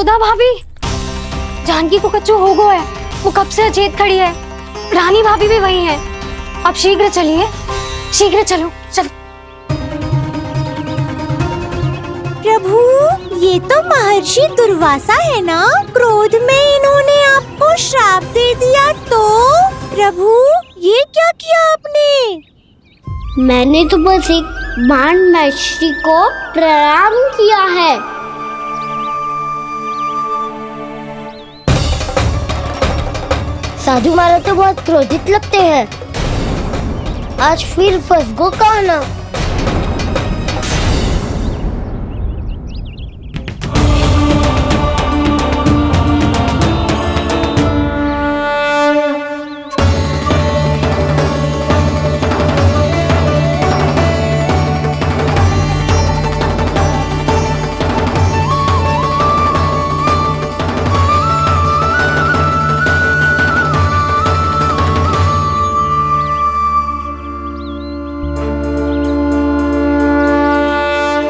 यशोदा भाभी, जानकी को कच्चू हो गया है, वो कब से अचेत खड़ी है। रानी भाभी भी वही है। अब शीघ्र चलिए, शीघ्र चलो चल। प्रभु, ये तो महर्षि दुर्वासा है ना? क्रोध में इन्होंने आपको श्राप दे दिया तो? प्रभु, ये क्या किया आपने? मैंने तो बस एक बाण महर्षि को प्रणाम किया है। साधु महाराज तो बहुत क्रोधित लगते हैं। आज फिर फंस गो कहना।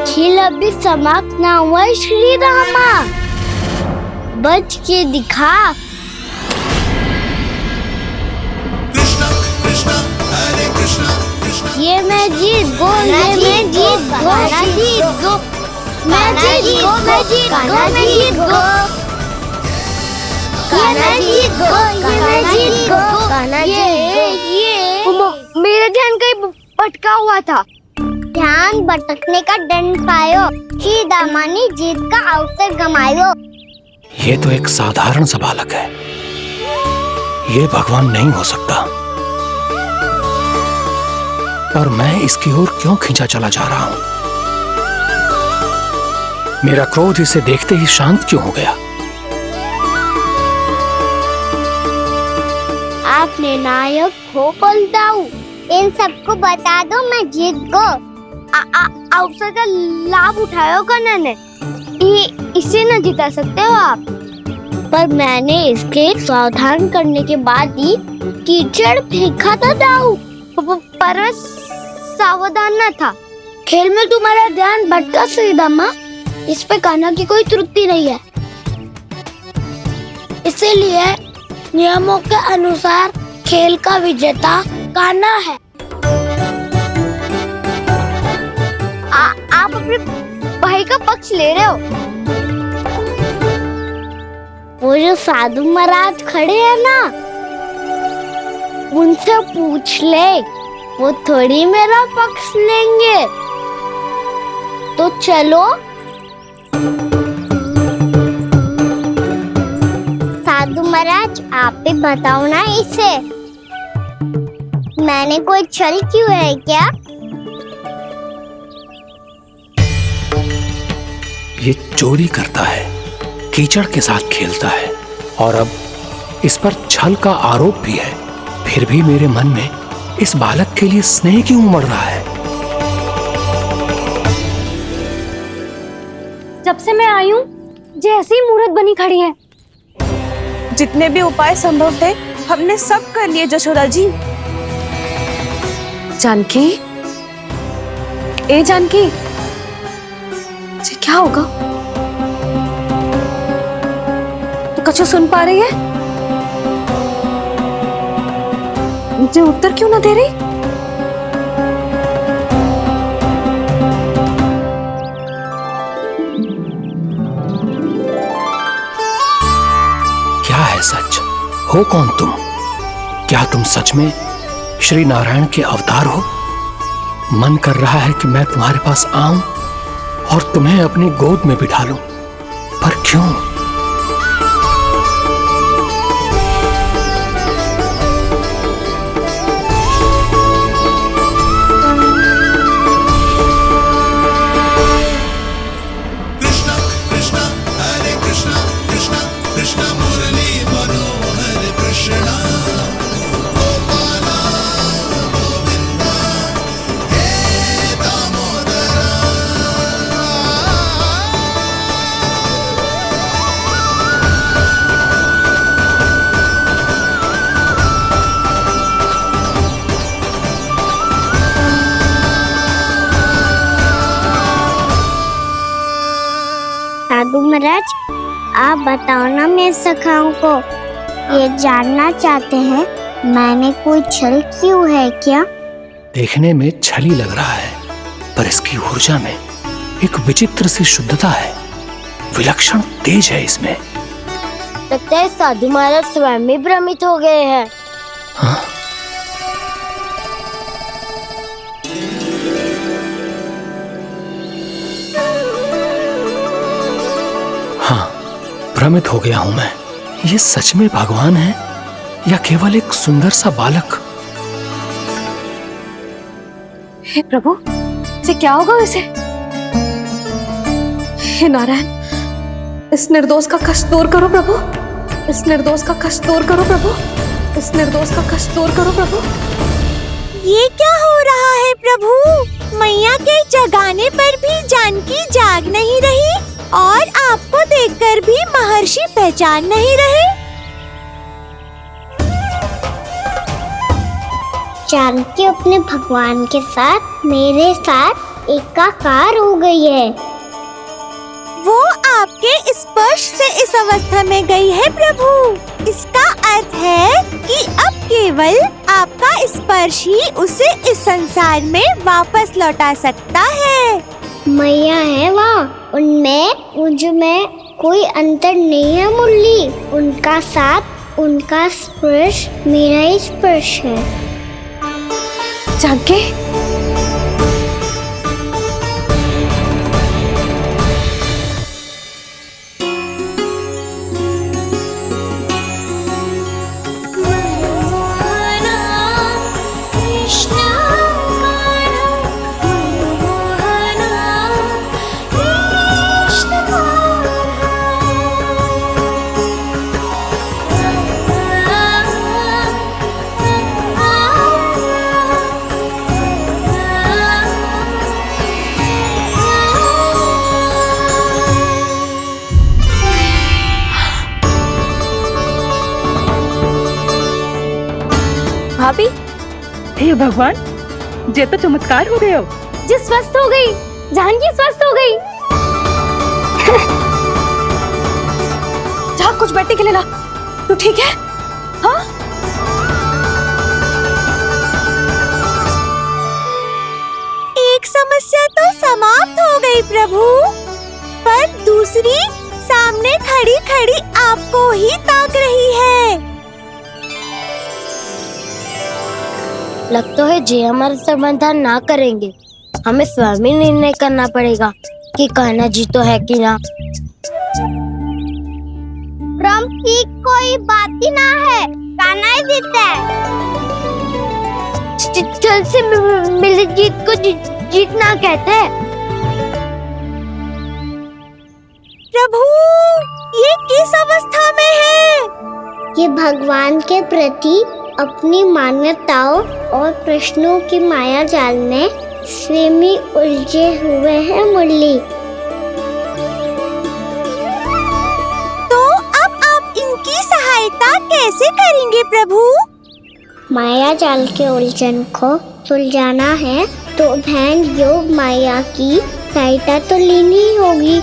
खेल अभी समाप्त ना हुआ है श्री रामा, बच के दिखा। कृष्णा कृष्णा हरे कृष्णा कृष्णा। ये मैं जीत गो, ये मैं जीत गो, जीत गो, मैं जीत गो, मैं जीत गो, मैं जीत गो, मैं जीत गो, मैं जीत गो। ये मेरा ध्यान कहीं भटका हुआ था। ध्यान भटकने का दंड पायो, श्री दामा ने जीत का अवसर गमायो। ये तो एक साधारण सा बालक है, ये भगवान नहीं हो सकता। पर मैं इसकी ओर क्यों खींचा चला जा रहा हूं? मेरा क्रोध इसे देखते ही शांत क्यों हो गया? आपने नायक हो बलदाऊ, इन सबको बता दो मैं जीत गो। अवसर का लाभ उठायो कन्या ने, इसे न जिता सकते हो आप। पर मैंने इसके सावधान करने के बाद ही कीचड़ फेंका था दाऊ, पर सावधान न था। खेल में तुम्हारा ध्यान भटका श्रीदामा, इस पे कान्हा की कोई त्रुटि नहीं है। इसीलिए नियमों के अनुसार खेल का विजेता कान्हा है। आप अपने भाई का पक्ष ले रहे हो। वो जो साधु महाराज खड़े हैं ना, उनसे पूछ ले, वो थोड़ी मेरा पक्ष लेंगे। तो चलो। साधु महाराज, आप ही बताओ ना इसे, मैंने कोई छल क्यों है क्या? ये चोरी करता है, कीचड़ के साथ खेलता है, और अब इस पर छल का आरोप भी है। फिर भी मेरे मन में इस बालक के लिए स्नेह क्यों उमड़ रहा है? जब से मैं आई हूँ, जैसी मूर्त बनी खड़ी है। जितने भी उपाय संभव थे हमने सब कर लिए जशोदा जी। जानकी, ए जानकी, ये क्या होगा? तो कछु सुन पा रही है? मुझे उत्तर क्यों ना दे रही? क्या है सच? हो कौन तुम? क्या तुम सच में श्री नारायण के अवतार हो? मन कर रहा है कि मैं तुम्हारे पास आऊं और तुम्हें अपनी गोद में बिठा लूं, पर क्यों? कृष्णा कृष्णा हरे कृष्णा कृष्णा कृष्णा मुरली मनोहर कृष्णा गोपाला गोविंदा हे दामोदरा। साधु महाराज, आप बताओ ना मेरे सखाओं को, ये जानना चाहते हैं मैंने कोई छल क्यों है क्या? देखने में छली लग रहा है, पर इसकी ऊर्जा में एक विचित्र सी शुद्धता है, विलक्षण तेज है इसमें। लगता है साधु महाराज स्वयं ही भ्रमित हो गए हैं। हाँ? हाँ, भ्रमित हो गया हूं मैं। ये सच में भगवान है या केवल एक सुंदर सा बालक? हे प्रभु, इसे क्या होगा इसे? हे नारायण, इस निर्दोष का कष्ट दूर करो प्रभु, इस निर्दोष का कष्ट दूर करो प्रभु, इस निर्दोष का कष्ट दूर करो प्रभु। ये क्या हो रहा है प्रभु? मैया के जगाने पर भी जानकी जाग नहीं रही और आपको देखकर भी महर्षि पहचान नहीं रहे। जानकी अपने भगवान के साथ मेरे साथ एकाकार हो गई है। वो आपके स्पर्श से इस अवस्था में गई है प्रभु। इसका अर्थ है कि अब केवल आपका स्पर्श ही उसे इस संसार में वापस लौटा सकता है। मैया है वहाँ, उनमें मुझ में कोई अंतर नहीं है मुरली। उनका साथ, उनका स्पर्श मेरा ही स्पर्श है। जानकी, भाभी, हे भगवान, ये तो चमत्कार हो गया। जी स्वस्थ हो गई, जानकी स्वस्थ हो गई। जा कुछ बैठने के लिए ला। तू ठीक है? हाँ? एक समस्या तो समाप्त हो गई प्रभु, पर दूसरी सामने खड़ी खड़ी आपको ही ताक रही है। लग तो है जी हमारा समाधान ना करेंगे। हमें स्वयं ही निर्णय करना पड़ेगा कि कहना जी तो है कि ना। ब्रह्म की कोई बात ही ना है, कहना ही जीता है। छल से मिली जीत को जीतना कहते हैं। प्रभु, ये किस अवस्था में है? ये भगवान के प्रति अपनी मान्यताओं और प्रश्नों की माया जाल में स्वयं ही उलझे हुए हैं मुरली। तो अब आप इनकी सहायता कैसे करेंगे प्रभु? माया जाल के उलझन को सुलझाना है तो बहन योग माया की सहायता तो लेनी ही होगी।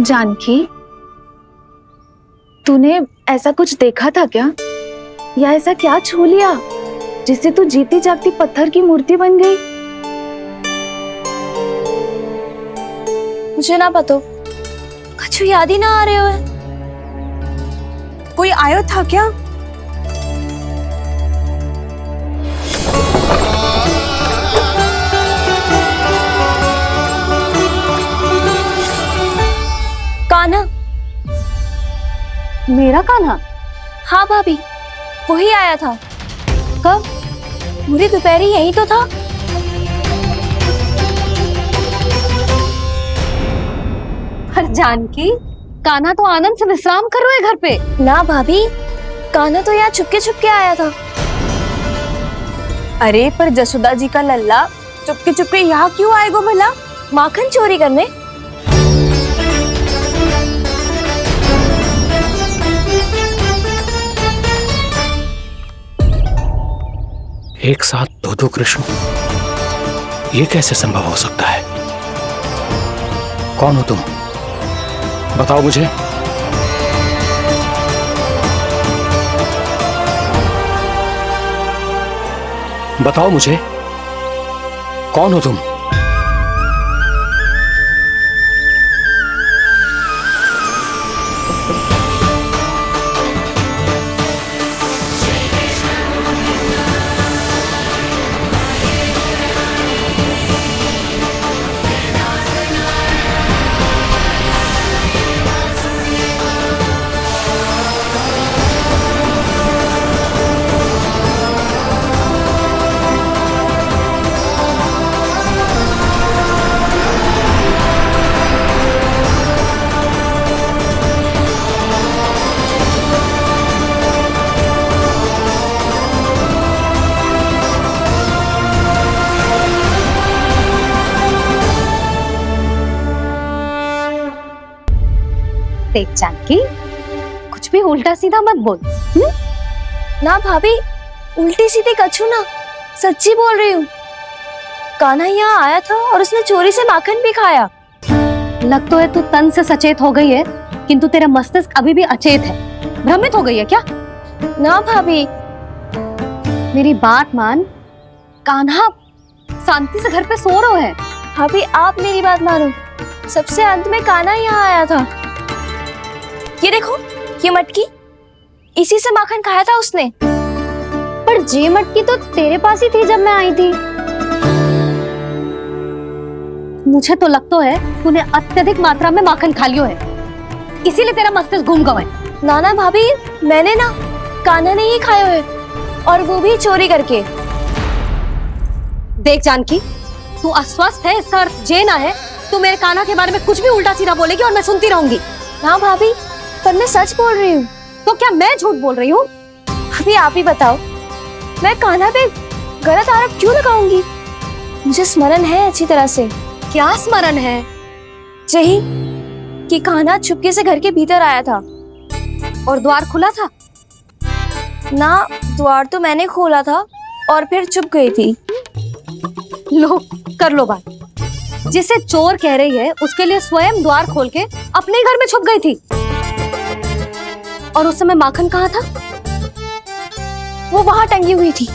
जानकी, तूने ऐसा कुछ देखा था क्या? या ऐसा क्या छू लिया जिससे तू जीती जागती पत्थर की मूर्ति बन गई? मुझे ना पता, कुछ याद ही ना आ रहे हो। कोई आयो था क्या? कान्हा, मेरा कान्हा? हाँ भाभी, वही आया था। कब? पूरी दोपहर यही तो था। पर जानकी, कान्हा तो आनंद से विश्राम कर रहे घर पे। ना भाभी, कान्हा तो यहाँ छुपके छुपके आया था। अरे पर जसोदा जी का लल्ला चुपके चुपके यहाँ क्यों आएगा भला? माखन चोरी करने? एक साथ दो कृष्ण, ये कैसे संभव हो सकता है? कौन हो तुम? बताओ मुझे। बताओ मुझे, कौन हो तुम? देख जानकी, कुछ भी उल्टा सीधा मत बोल। ना भाभी, उल्टी सीधी कछू ना, सच्ची बोल रही हूँ। कान्हा यहाँ आया था और उसने चोरी से माखन भी खाया। लग तो है तू तन से सचेत हो गई है, किंतु तेरा मस्तिष्क अभी भी अचेत है। भ्रमित हो गई है क्या? ना भाभी, मेरी बात मान, कान्हा शांति से घर पे सो रहा है। भाभी आप मेरी बात मानो, सबसे अंत में कान्हा यहाँ आया था। ये देखो, ये मटकी, इसी से माखन खाया था उसने। पर जे मटकी तो तेरे पास ही थी जब मैं आई थी। मुझे तो लगता है तूने अत्यधिक मात्रा में माखन खा लियो है, इसीलिए तेरा मस्तिष्क घूम गया है। नाना भाभी, मैंने ना, कान्हा ने ही खाया है, और वो भी चोरी करके। देख जानकी, तू अस्वस्थ है, इसका अर्थ जे ना है तू मेरे कान्हा के बारे में कुछ भी उल्टा सीधा बोलेगी और मैं सुनती रहूंगी। ना भाभी, पर मैं सच बोल रही हूँ। तो क्या मैं झूठ बोल रही हूँ? अभी आप ही बताओ, मैं कान्हा पे गलत आरोप क्यों लगाऊंगी? मुझे स्मरण है अच्छी तरह से। क्या स्मरण है? यही कि कान्हा चुपके से घर के भीतर आया था। और द्वार खुला था? ना, द्वार तो मैंने खोला था और फिर चुप गई थी। लो, कर लो बात। जिसे चोर कह रही है उसके लिए स्वयं द्वार खोल के अपने घर में छुप गई थी। और उस समय माखन कहाँ था? वो वहां टंगी हुई थी।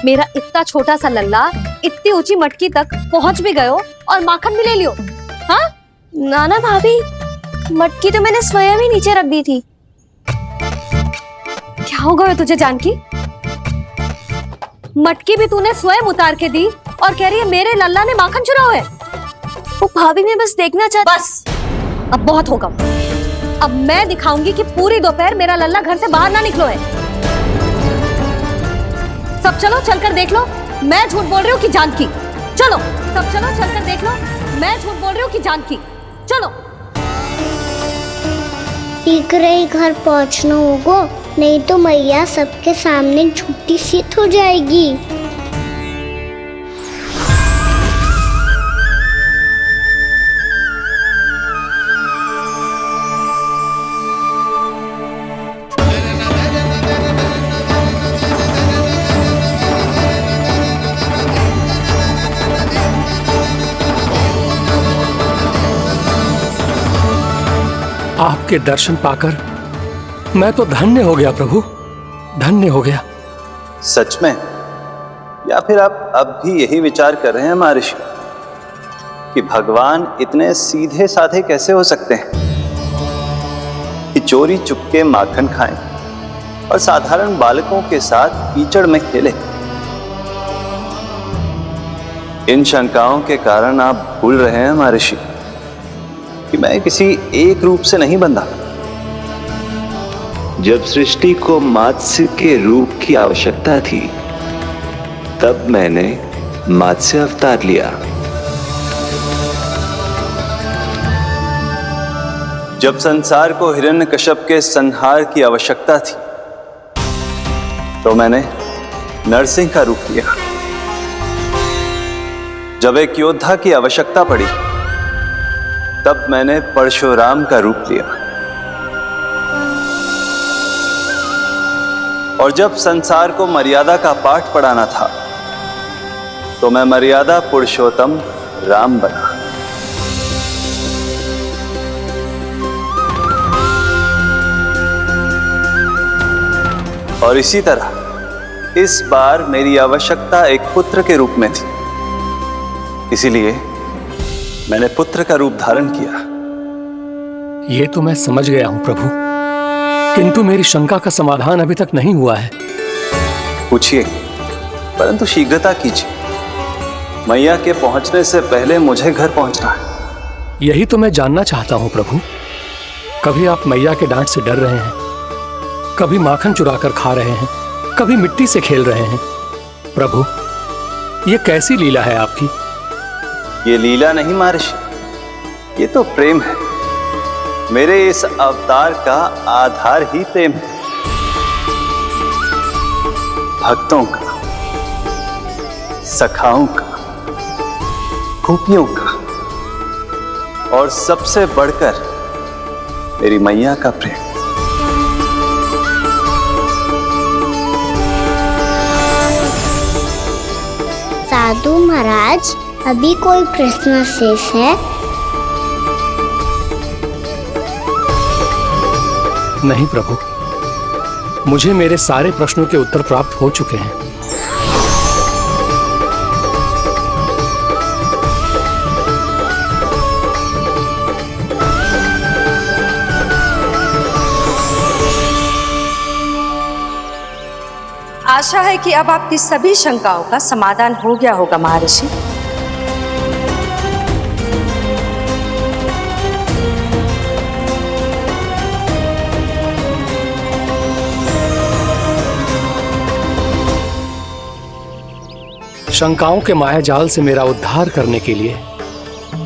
मेरा इतना छोटा सा लल्ला इतनी ऊंची मटकी तक पहुंच भी गयो और माखन भी ले लियो। हाँ? नाना भाभी, मटकी तो मैंने स्वयं ही नीचे रख दी थी। क्या हो गया तुझे जानकी? मटकी भी तूने स्वयं उतार के दी और कह रही है मेरे लल्ला ने माखन चुराया है। वो भाभी, मैं बस देखना चाहती। बस, अब बहुत होगा। अब मैं दिखाऊंगी कि पूरी दोपहर मेरा लल्ला घर से बाहर ना निकलो है। सब चलो, चलकर देख लो मैं झूठ बोल रही हूँ कि जानकी। चलो सब चलो, चलकर देख लो मैं झूठ बोल रही हूँ कि जानकी। चलो। शीघ्र ही घर पहुंचना होगा, नहीं तो मैया सबके सामने झूठी सिद्ध हो जाएगी। आपके दर्शन पाकर मैं तो धन्य हो गया प्रभु, धन्य हो गया। सच में? या फिर आप अब भी यही विचार कर रहे हैं महर्षि कि भगवान इतने सीधे साधे कैसे हो सकते हैं कि चोरी चुपके माखन खाएं और साधारण बालकों के साथ कीचड़ में खेले? इन शंकाओं के कारण आप भूल रहे हैं महर्षि कि मैं किसी एक रूप से नहीं बंधा। जब सृष्टि को मत्स्य के रूप की आवश्यकता थी, तब मैंने मत्स्य अवतार लिया। जब संसार को हिरण्यकश्यप के संहार की आवश्यकता थी, तो मैंने नरसिंह का रूप लिया। जब एक योद्धा की आवश्यकता पड़ी, तब मैंने परशुराम का रूप लिया। और जब संसार को मर्यादा का पाठ पढ़ाना था, तो मैं मर्यादा पुरुषोत्तम राम बना। और इसी तरह इस बार मेरी आवश्यकता एक पुत्र के रूप में थी, इसीलिए मैंने पुत्र का रूप धारण किया। ये तो मैं समझ गया हूं प्रभु, किंतु मेरी शंका का समाधान अभी तक नहीं हुआ है। पूछिए, परंतु शीघ्रता कीजिए। मैया के पहुंचने से पहले मुझे घर पहुंचना है। यही तो मैं जानना चाहता हूं प्रभु। कभी आप मैया के डांट से डर रहे हैं, कभी माखन चुराकर खा रहे हैं, कभी मिट्टी से खेल रहे हैं। प्रभु, ये कैसी लीला है आपकी? ये लीला नहीं महर्षि, ये तो प्रेम है। मेरे इस अवतार का आधार ही प्रेम है। भक्तों का, सखाओं का, गोपियों का, और सबसे बढ़कर मेरी मैया का प्रेम। साधु महाराज, अभी कोई प्रश्न शेष है? नहीं प्रभु, मुझे मेरे सारे प्रश्नों के उत्तर प्राप्त हो चुके हैं। आशा है कि अब आपकी सभी शंकाओं का समाधान हो गया होगा महर्षि। शंकाओं के मायाजाल से मेरा उद्धार करने के लिए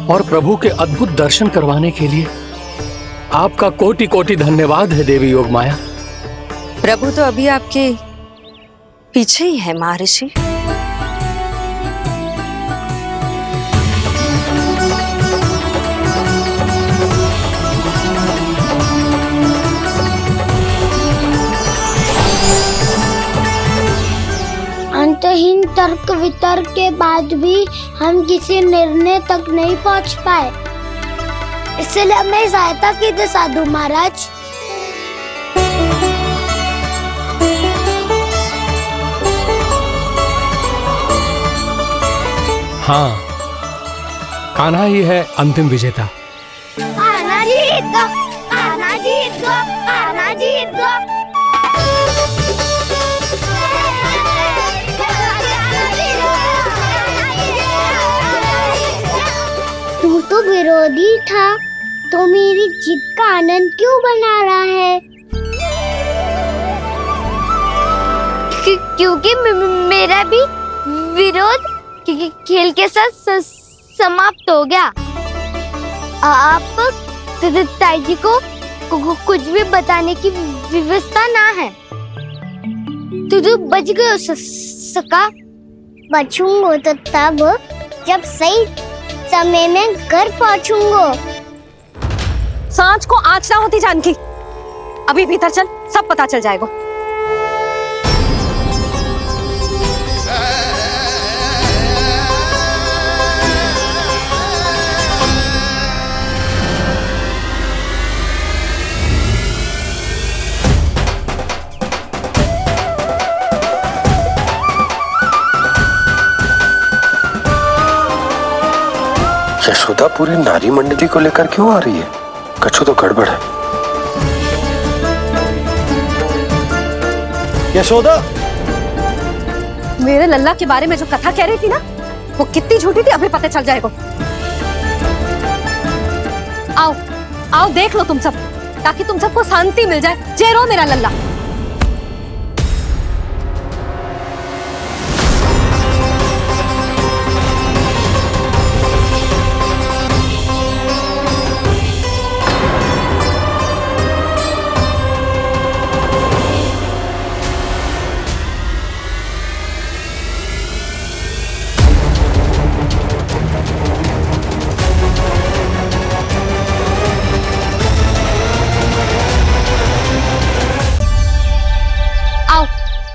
और प्रभु के अद्भुत दर्शन करवाने के लिए आपका कोटि कोटि धन्यवाद है देवी योगमाया। प्रभु तो अभी आपके पीछे ही है महर्षि। अंतहीन तर्क वितर्क के बाद भी हम किसी निर्णय तक नहीं पहुंच पाए, इसलिए हमें सहायता कीजिए साधु महाराज। हाँ, कान्हा ही है अंतिम विजेता। आना जीत गो, आना जीत गो, आना जीत गो। तू तो विरोधी था, तो मेरी जीत का आनंद क्यों बना रहा है? क्योंकि मेरा भी विरोध खेल के साथ समाप्त हो गया। आप ताई जी को कुछ भी बताने की व्यवस्था ना है। तू बच गए सका। बचूंगा तो तब जब सही समय में घर पहुंचूंगा। सांच को आँच ना होती जानकी। अभी भीतर चल, सब पता चल जाएगा। यशोदा पूरी नारी मंडली को लेकर क्यों आ रही है? कछु तो गड़बड़ है। यशोदा, मेरे लल्ला के बारे में जो कथा कह रही थी ना, वो कितनी झूठी थी अभी पता चल जाएगा। आओ आओ देख लो तुम सब, ताकि तुम सबको शांति मिल जाए। चेरो मेरा लल्ला।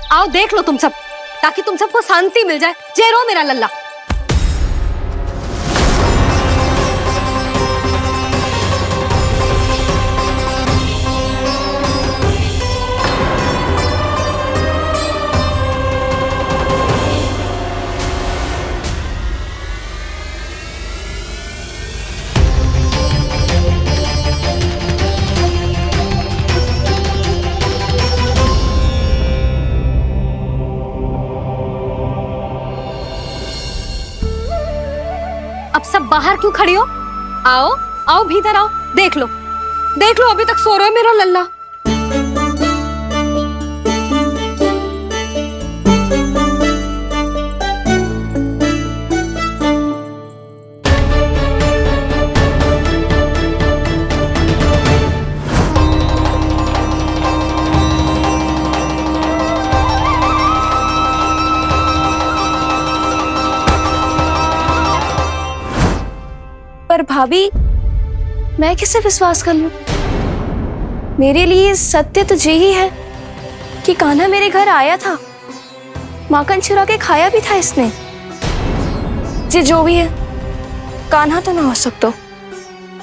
आओ देख लो तुम सब, ताकि तुम सबको शांति मिल जाए। चेरो मेरा लल्ला। अब सब बाहर क्यों खड़ी हो? आओ आओ भीतर आओ, देख लो अभी तक सो रहा है मेरा लल्ला। पर भाभी, मैं किसे विश्वास कर लूं? मेरे लिए सत्य तो यही है कि कान्हा मेरे घर आया था, माखन चुरा के खाया भी था इसने। जे जो भी है, कान्हा तो ना हो सकता।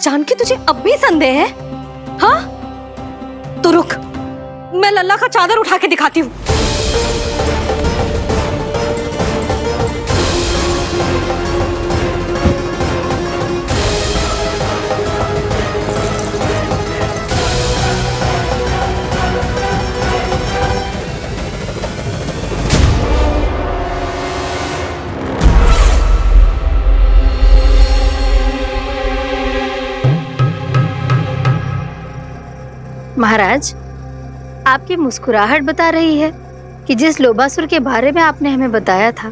जानकी तुझे अब भी संदेह है? हाँ तो रुक, मैं लल्ला का चादर उठा के दिखाती हूँ। महाराज, आपकी मुस्कुराहट बता रही है कि जिस लोबासुर के बारे में आपने हमें बताया था,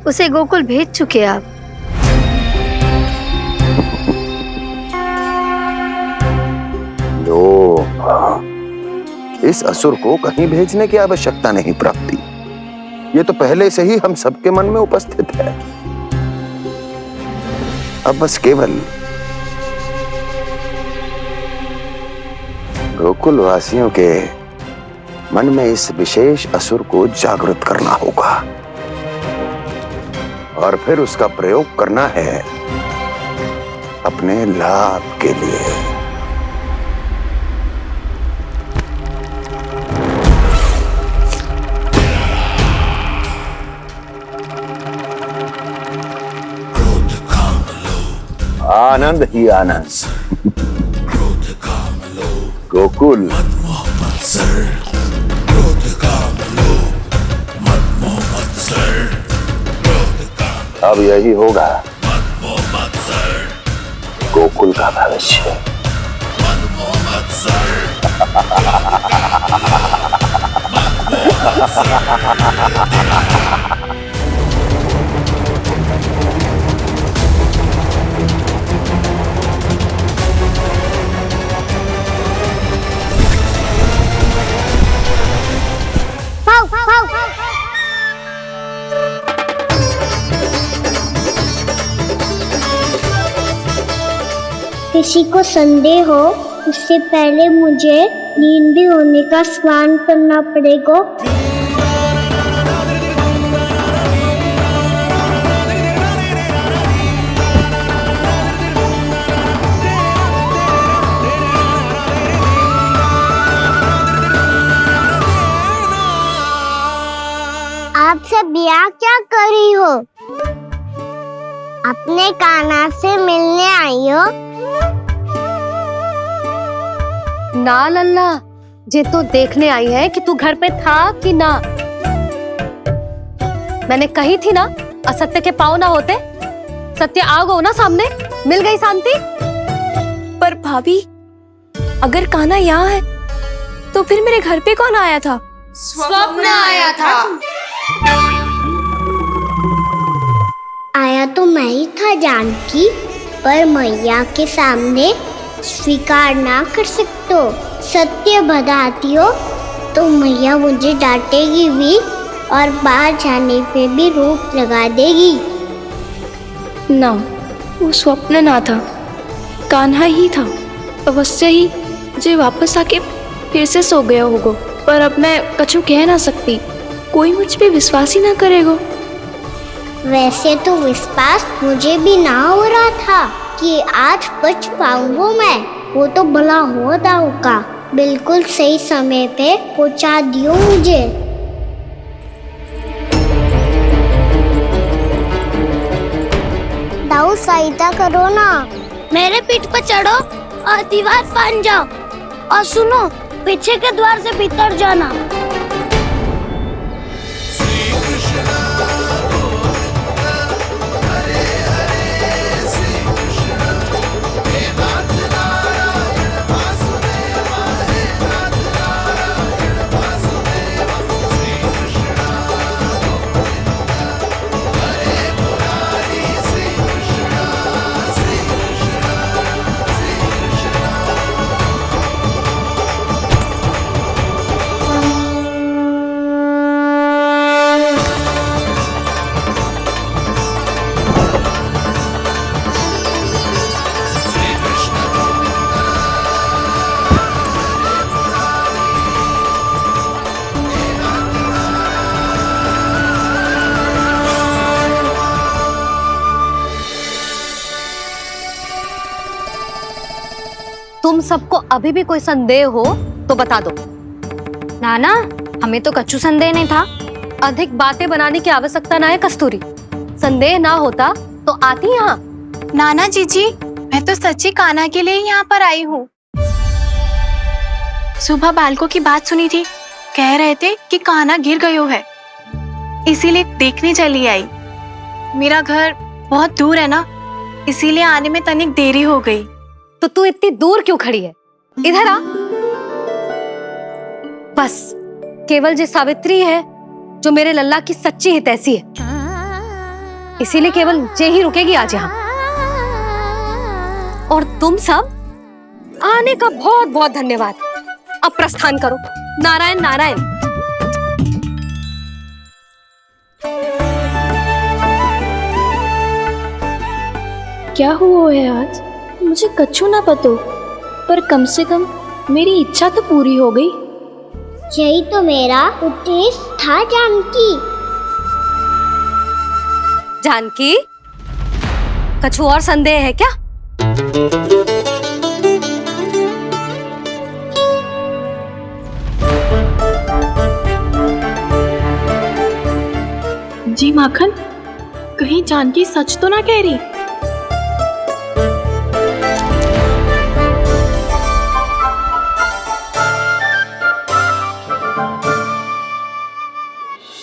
उसे गोकुल भेज चुके आप। लो, इस असुर को कहीं भेजने की आवश्यकता नहीं प्राप्ति। ये तो पहले से ही हम सबके मन में उपस्थित है। अब बस केवल गोकुल वासियों के मन में इस विशेष असुर को जागृत करना होगा और फिर उसका प्रयोग करना है अपने लाभ के लिए। आनंद ही आनंद। गोकुल अब यही होगा गोकुल का भविष्य। किसी को संदेह हो, उससे पहले मुझे नींद भी होने का स्नान करना पड़ेगा। आप सब यहाँ क्या कर रही हो? अपने कान्हा से मिलने आई हो? ना लल्ला, जे तो देखने आई है कि तू घर पे था कि ना। मैंने कही थी ना, असत्य के पांव ना होते। सत्य आ गो ना सामने, मिल गई शांति। पर भाभी, अगर कान्हा यहाँ है तो फिर मेरे घर पे कौन आया था? स्वप्न आया था। आया तो मैं ही था जानकी, पर मैया के सामने स्वीकार ना कर सकते हो। सत्य बताती हो तो मैया मुझे डांटेगी भी और बाहर जाने पे भी रोक लगा देगी। ना, वो स्वप्न ना था, कान्हा ही था। अवश्य ही मुझे वापस आके फिर से सो गया होगा, पर अब मैं कछु कह ना सकती। कोई मुझ पे विश्वास ही ना करेगा। वैसे तो विश्वास मुझे भी ना हो रहा था कि आज बच पाऊंगा मैं। वो तो भला हो दाऊ का बिल्कुल सही समय पे पहुंचा दियो मुझे। दाऊ सहायता करो ना, मेरे पीठ पर चढ़ो और दीवार फाड़ जाओ। और सुनो, पीछे के द्वार से भीतर जाना। तुम सबको अभी भी कोई संदेह हो तो बता दो। नाना, हमें तो कच्चू संदेह नहीं था। अधिक बातें बनाने की आवश्यकता ना है कस्तूरी। संदेह ना होता तो आती यहाँ। नाना जीजी, मैं तो सच्ची कान्हा के लिए यहाँ पर आई हूँ। सुबह बालकों की बात सुनी थी, कह रहे थे कि कान्हा गिर गयो है, इसीलिए देखने चली आई। मेरा घर बहुत दूर है ना, इसीलिए आने में तनिक देरी हो गई। तो तू इतनी दूर क्यों खड़ी है? इधर आ। बस केवल जे सावित्री है जो मेरे लल्ला की सच्ची हितैषी है, इसीलिए केवल जे ही रुकेगी आज यहाँ। और तुम सब आने का बहुत बहुत धन्यवाद। अब प्रस्थान करो। नारायण नारायण। क्या हुआ है आज? मुझे कछु ना पतो, पर कम से कम मेरी इच्छा तो पूरी हो गई। यही तो मेरा उद्देश्य था जानकी। जानकी, कछु और संदेह है क्या? जी माखन, कहीं जानकी सच तो ना कह रही?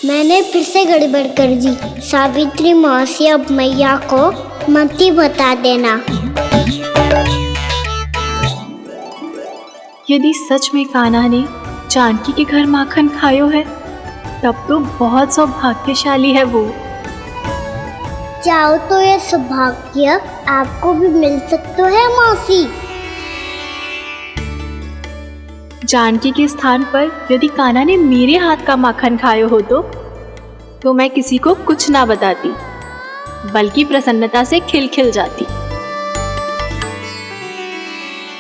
मैंने फिर से गड़बड़ कर दी। सावित्री मौसी अब मैया को मत ही बता देना। यदि सच में कान्हा ने जानकी के घर माखन खायो है, तब तो बहुत सौभाग्यशाली है वो। चाहो तो ये सौभाग्य आपको भी मिल सकता है मौसी। जानकी के स्थान पर यदि कान्हा ने मेरे हाथ का माखन खायो हो तो मैं किसी को कुछ ना बताती, बल्कि प्रसन्नता से खिलखिल जाती।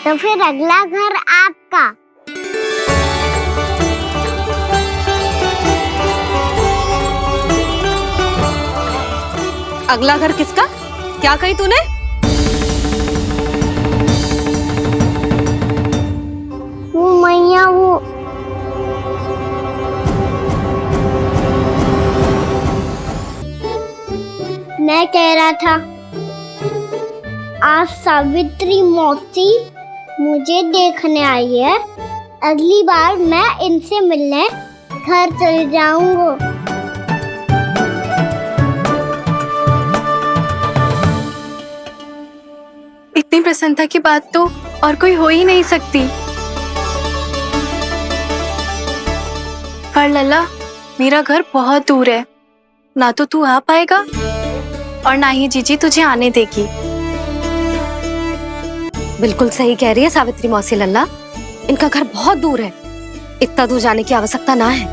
तो फिर अगला घर आपका। अगला घर किसका? क्या कही तूने? वो मैया, वो मैं कह रहा था, आज सावित्री मौसी मुझे देखने आई है। अगली बार मैं इनसे मिलने घर चले जाऊंगा। इतनी प्रसन्नता की बात तो और कोई हो ही नहीं सकती। पर लल्ला, मेरा घर बहुत दूर है, ना तो तू आ पाएगा और ना ही जीजी तुझे आने देगी। बिल्कुल सही कह रही है सावित्री मौसी लल्ला, इनका घर बहुत दूर है, इतना दूर जाने की आवश्यकता ना है।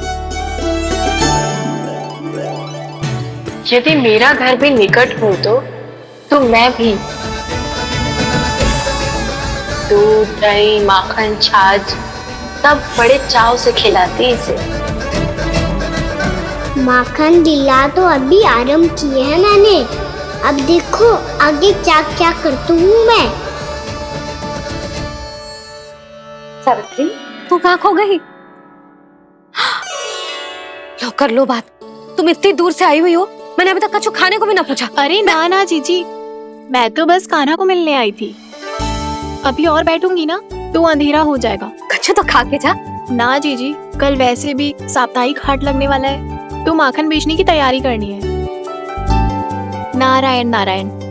यदि मेरा घर भी निकट हो तो मैं भी दूध, दही, माखन, छाछ सब बड़े चाव से खिलाती इसे। माखन लीला तो अभी आरंभ किए है मैंने, अब देखो आगे क्या क्या करती हूँ मैं। सावित्री, तू कहाँ खो गई? लो कर लो बात, तुम इतनी दूर से आई हुई हो, मैंने अभी तक कछु खाने को भी ना पूछा। अरे ना ना जीजी, मैं तो बस कान्हा को मिलने आई थी। अभी और बैठूंगी ना तो अंधेरा हो जाएगा। कछु तो खा के जा। ना जीजी, कल वैसे भी साप्ताहिक हाट लगने वाला है, तो माखन बेचने की तैयारी करनी है। नारायण नारायण।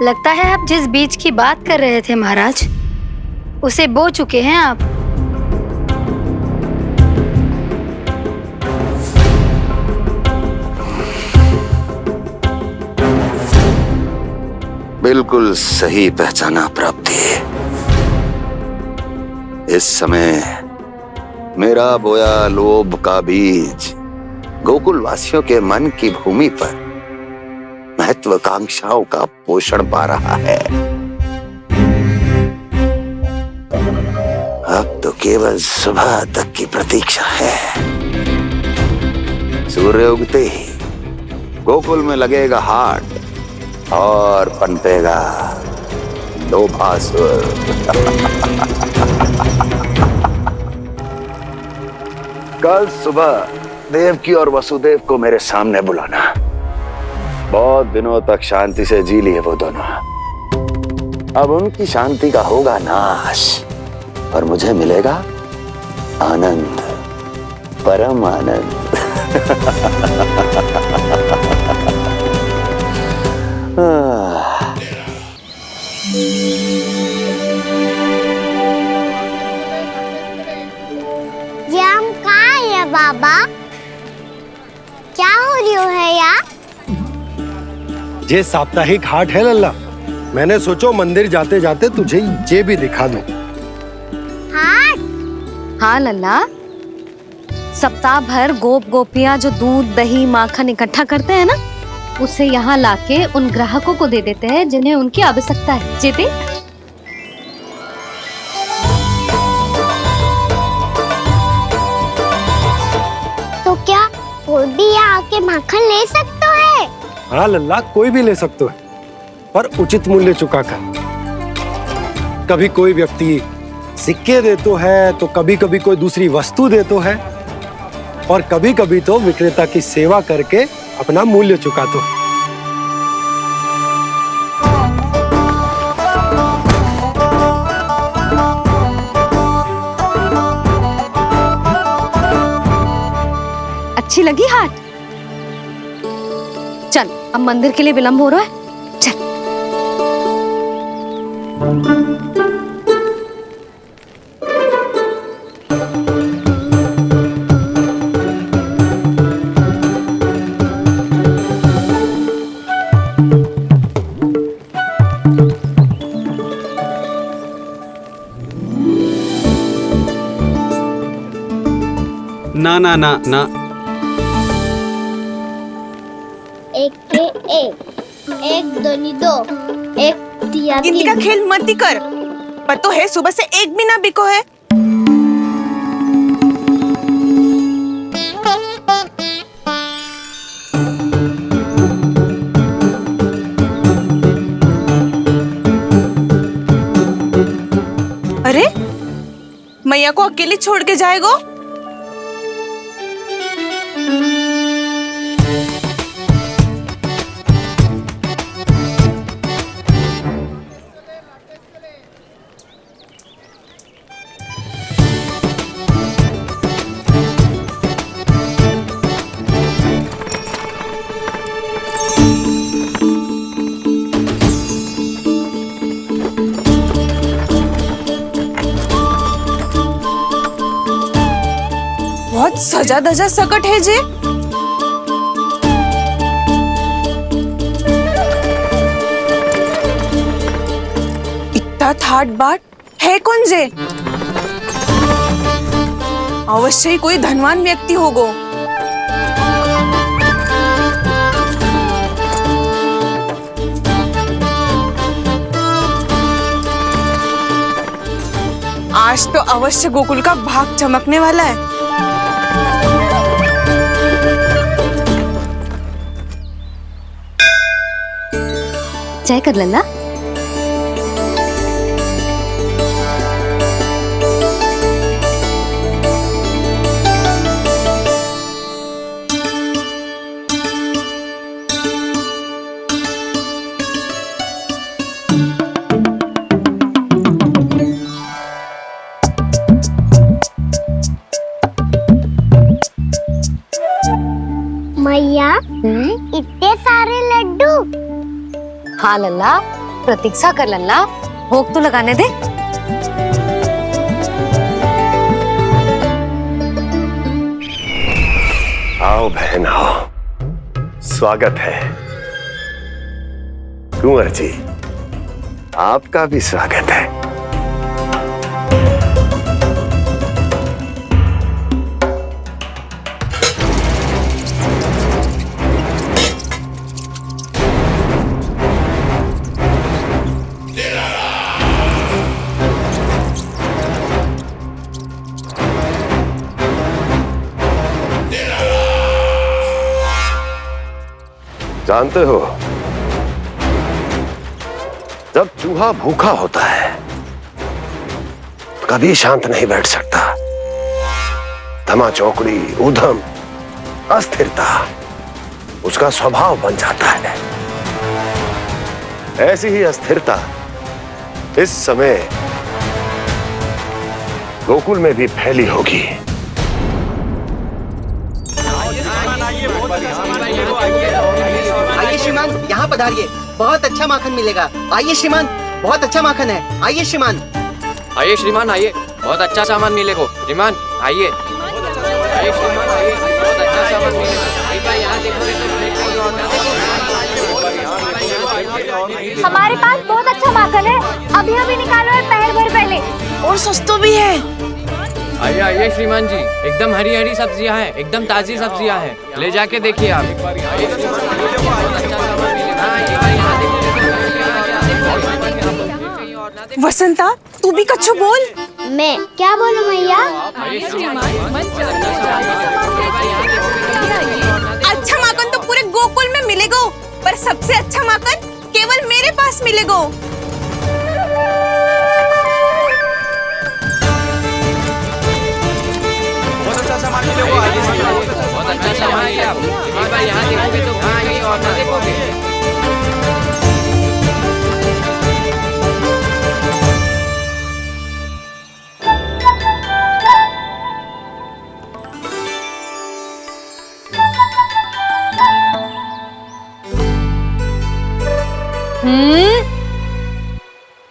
लगता है आप जिस बीज की बात कर रहे थे महाराज, उसे बो चुके हैं आप। बिल्कुल सही पहचाना प्राप्ति। इस समय मेरा बोया लोभ का बीज गोकुल वासियों के मन की भूमि पर महत्वाकांक्षाओं का पोषण पा रहा है। अब तो केवल सुबह तक की प्रतीक्षा है। सूर्य उगते ही गोकुल में लगेगा हाट और पनपेगा लोभासुर। कल सुबह देवकी और वसुदेव को मेरे सामने बुलाना। बहुत दिनों तक शांति से जी लिए वो दोनों, अब उनकी शांति का होगा नाश और मुझे मिलेगा आनंद, परम आनंद। ये हम कहाँ है बाबा? क्या हो रही है यार? ये साप्ताहिक हाट है लल्ला, मैंने सोचो मंदिर जाते जाते तुझे ये भी दिखा दूं। हाट? हाँ लल्ला, सप्ताह भर गोप गोपियां जो दूध, दही, माखन इकट्ठा करते हैं ना, उसे यहाँ लाके उन ग्राहकों को दे देते हैं जिन्हें उनकी आवश्यकता है। जीते तो क्या कोई भी यहाँ आके माखन ले सकता है? हाँ लल्ला, कोई भी ले सकते हो, पर उचित मूल्य चुकाकर। कभी कोई व्यक्ति सिक्के देतो है, तो कभी कभी कोई दूसरी वस्तु देतो है, और कभी कभी तो विक्रेता की सेवा करके अपना मूल्य चुकातो है। अच्छी लगी हाट? चल, अब मंदिर के लिए विलंब हो रहा है, चल। ना ना ना ना, एक के एक दोनी दो, एक दिया गिनती का खेल मत कर, पर तो है सुबह से एक भी ना बिको है। अरे मैया को अकेले छोड़ के जाएगो? सजा धजा सकट है जे। इतना थाट बाट है कौन जे? अवश्य ही कोई धनवान व्यक्ति होगो। आज तो अवश्य गोकुल का भाग चमकने वाला है। चाय कर लल्ला। मैया इतने सारे लड्डू। हाँ लल्ला, प्रतीक्षा कर लल्ला, भोग तो लगाने दे। आओ बहन आओ, स्वागत है। कुंवर जी, आपका भी स्वागत है। जानते हो, जब चूहा भूखा होता है कभी शांत नहीं बैठ सकता। धमा चौकड़ी, उधम, अस्थिरता उसका स्वभाव बन जाता है। ऐसी ही अस्थिरता इस समय गोकुल में भी फैली होगी। आइए श्रीमान, यहाँ पधारिए, बहुत अच्छा माखन मिलेगा। आइए श्रीमान, बहुत अच्छा माखन है। आइए श्रीमान। आइए श्रीमान, आइए, बहुत अच्छा सामान मिलेगा। श्रीमान आइए, आइए श्रीमान, आइए, बहुत अच्छा सामान मिलेगा। एक बार यहाँ देखोगे तो हमारे पास बहुत अच्छा माखन है, अभी अभी निकालो है, पहर भर पहले। और सस्ता भी है। आइए आइए श्रीमान जी, एकदम हरी हरी सब्जियां हैं, एकदम ताजी सब्जियां हैं, ले जाके देखिए आप। वसंता, तू भी कच्छु बोल। मैं क्या बोलूं मैया? अच्छा माखन तो पूरे गोकुल में मिलेगा, पर सबसे अच्छा माखन केवल मेरे पास मिलेगा। बहुत अच्छा सामान है आप। एक बार यहाँ देखोगे तो कहीं और ना देखोगे।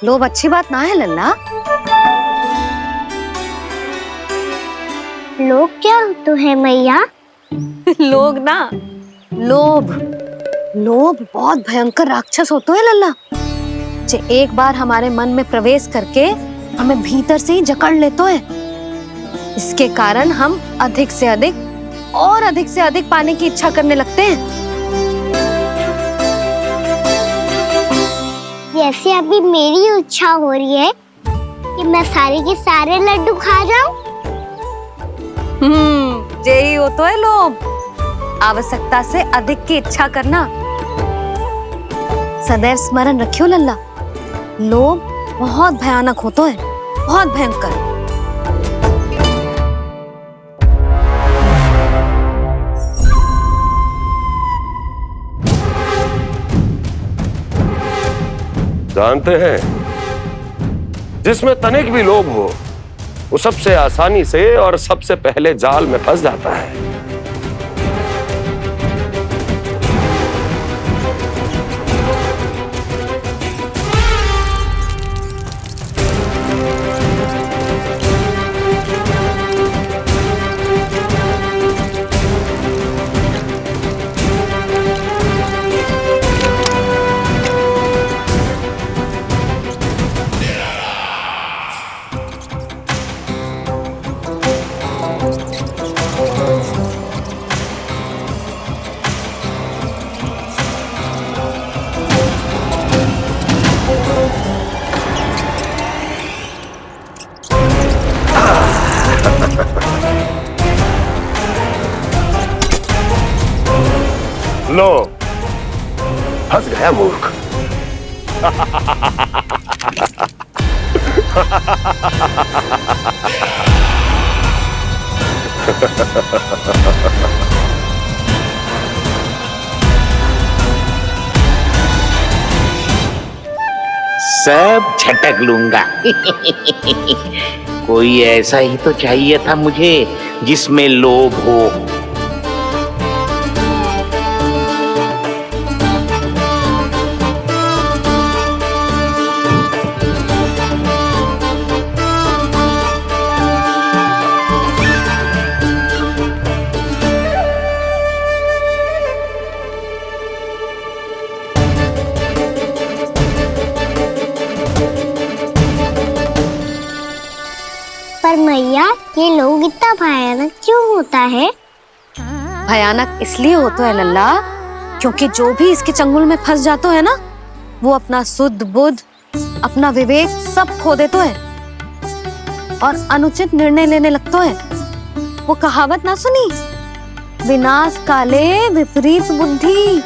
लोभ अच्छी बात ना है लल्ला। लोग क्या तो है मैया? लोग ना, लोभ। लोभ बहुत भयंकर राक्षस होता है लल्ला, जो एक बार हमारे मन में प्रवेश करके हमें भीतर से ही जकड़ लेता है। इसके कारण हम अधिक से अधिक और अधिक से अधिक पाने की इच्छा करने लगते हैं। जैसे अभी मेरी इच्छा हो रही है कि मैं सारे के सारे लड्डू खा जाऊं। यही होता है लोभ, आवश्यकता से अधिक की इच्छा करना। सदैव स्मरण रखियो लल्ला, लोभ बहुत भयानक होता है, बहुत भयंकर। जानते हैं, जिसमें तनिक भी लोभ हो वो सबसे आसानी से और सबसे पहले जाल में फंस जाता है। गया मूर्ख। सब झटक लूंगा। कोई ऐसा ही तो चाहिए था मुझे जिसमें लोभ हो। पर मैया ये लोग इतना भयानक क्यों होता है? भयानक इसलिए होता है लल्ला, क्योंकि जो भी इसके चंगुल में फंस जाता है ना, वो अपना शुद्ध बुद्ध, अपना विवेक सब खो देता है और अनुचित निर्णय लेने लगता है। वो कहावत ना सुनी, विनाश काले विपरीत बुद्धि।